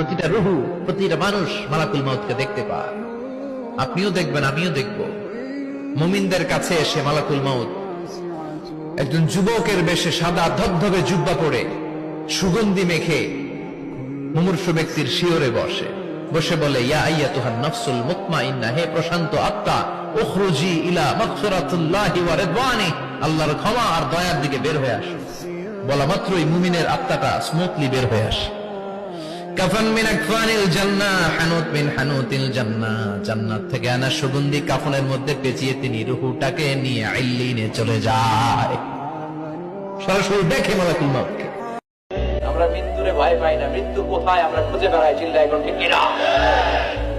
প্রতিটা রুহু, প্রতিটা মানুষ মালাকুল মাউতকে দেখতে পায়। আপনিও দেখবেন, আমিও দেখব। মুমিনদের কাছে এসে মালাকুল মাউত একজন যুবকের বেশে সাদা ধবধবে জুব্বা পরে সুগন্ধি মেখে মুমূর্ষু ব্যক্তির শিয়রে বসে বলে, ইয়া আইয়াতুহান নাফসুল মুতমাইন্নাহ, হে প্রশান্ত আত্মা, উখরুজি ইলা মাগফিরাতুল্লাহি ওয়া রিদওয়ানি, আল্লাহর ক্ষমা আর দয়ার দিকে বের হয়ে আসো। বলা মাত্রই মুমিনের আত্মাটা স্মুথলি বের হয়ে আসে। কাফান মিন আকফানিল জান্নাহ, হানুত মিন হানুতিল জান্নাহ, জান্নাত থেকে আনা সুগন্ধি কাফনের মধ্যে পেঁচিয়ে তিনি রূহটাকে নিয়ে ইল্লিনে চলে যায়। সরাসরি দেখে মালাকুল মাউতকে। আমরা মৃত্যুরে ভয় পাই না, মৃত্যু কোথায় আমরা খুঁজে বেড়াই, চিল্লায় এখন ঠিক কিনা?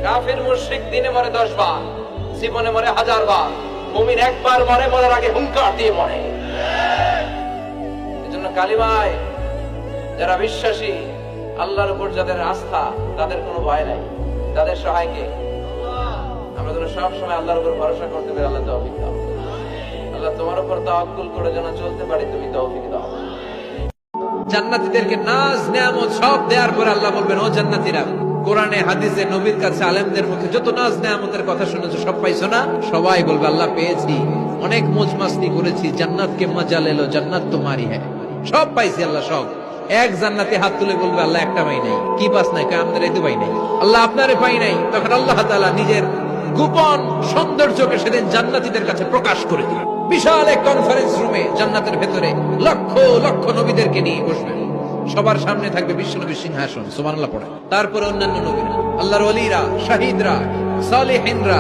কাফির মুশরিক দিনে মরে 10 বার, জীবনে মরে 1000 বার। মুমিন একবার মরে, মরার আগে হুঙ্কার দিয়ে মরে। এজন্য কালিমায় যারা বিশ্বাসী, আল্লাহর উপর যাদের আস্থা, তাদের কোনো ভয় নাই, তাদের সহায় কে? আমরা যেন সব সময় আল্লাহর উপর ভরসা করতে পারি। আল্লাহ তৌফিক দাও। আল্লাহ তোমার উপর তাওয়াক্কুল করে যেন চলতে পারি, তুমি তৌফিক দাও। জান্নাতীদেরকে নাজ নেয়ামত সব দেওয়ার পরে আল্লাহ বলবেন, ও জান্নাতীরা, কোরআনে হাদিসে নবীর কাছে আলেমদের মুখে যত নাজ নেয়ামতের কথা শুনেছো সব পাইছো না? সবাই বলবে, আল্লাহ পেয়েছি, অনেক মौज মাস্তি করেছি, জান্নাতকে মজা লেলো, জান্নাত তোমারই হ্যাঁ, সব পাইছি আল্লাহ সব। এক জান্নাতি হাত তুলে বলবে, আল্লাহ একটা পাই নাই। কি পাস নাই? আমাদের এই তো পাই নাই। আল্লাহ আপনারে পাই নাই। তখন আল্লাহ তাআলা নিজের গোপন সৌন্দর্যকে সেদিন জান্নাতীদের কাছে প্রকাশ করে দিলেন। বিশাল এক কনফারেন্স রুমে জান্নাতের ভেতরে লক্ষ লক্ষ নবীদেরকে নিয়ে বসবেন। সবার সামনে থাকবে বিশ্বনবীর সিংহাসন, সুবহানাল্লাহ পড়ে। তারপরে অন্যান্য নবীরা, আল্লাহর ওলিরা, শাহিদরা, সালেহিনরা,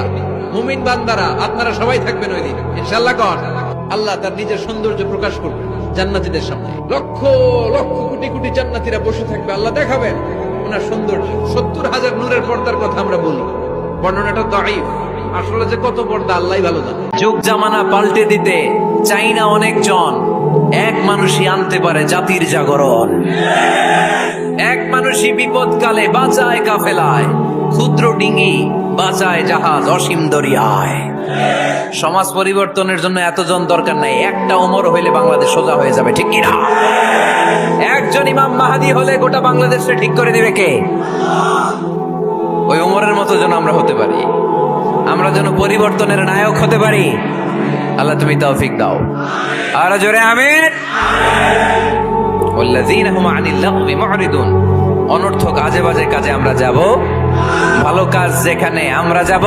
মুমিন বান্দারা, আপনারা সবাই থাকবেন ওই দিন ইনশাআল্লাহ। কোন আল্লাহ তার নিজের সৌন্দর্য প্রকাশ করবে জান্নাতীদের সামনে। লক্ষ লক্ষ কোটি কোটি জান্নাতীরা বসে থাকবে, আল্লাহ দেখাবেন ওনার সৌন্দর্য। 70,000 নূরের পর্দার কথা আমরা বলি, বর্ণনাটা দাঈফ, আসলে যে কত পর্দা আল্লাহই ভালো জানে। যুগ জামানা পাল্টে দিতে চাই না অনেকজন, এক মানুষই আনতে পারে জাতির জাগরণ। এক মানুষই বিপদকালে বাঁচায় কাফেলায়, ক্ষুদ্র ডিঙি বাঁচায় জাহাজ অসীম দরিয়ায়। সমাজ পরিবর্তনের জন্য এতজন দরকার নাই, একটা ওমর হইলে বাংলাদেশ সোজা হয়ে যাবে, ঠিক কিনা? একজন ইমাম মাহাদি হলে গোটা বাংলাদেশে ঠিক করে দিবে কে? ওই ওমরের মতো যেন আমরা হতে পারি, আমরা যেন পরিবর্তনের নায়ক হতে পারি। আল্লাহ তুমি তৌফিক দাও। আর জোরে আমিন। ওয়াল্লাযীনা হুম আনিল লাগবি মুরিদুন, অনর্থক আজে বাজে কাজে আমরা যাব, ভালো কাজ যেখানে আমরা যাব।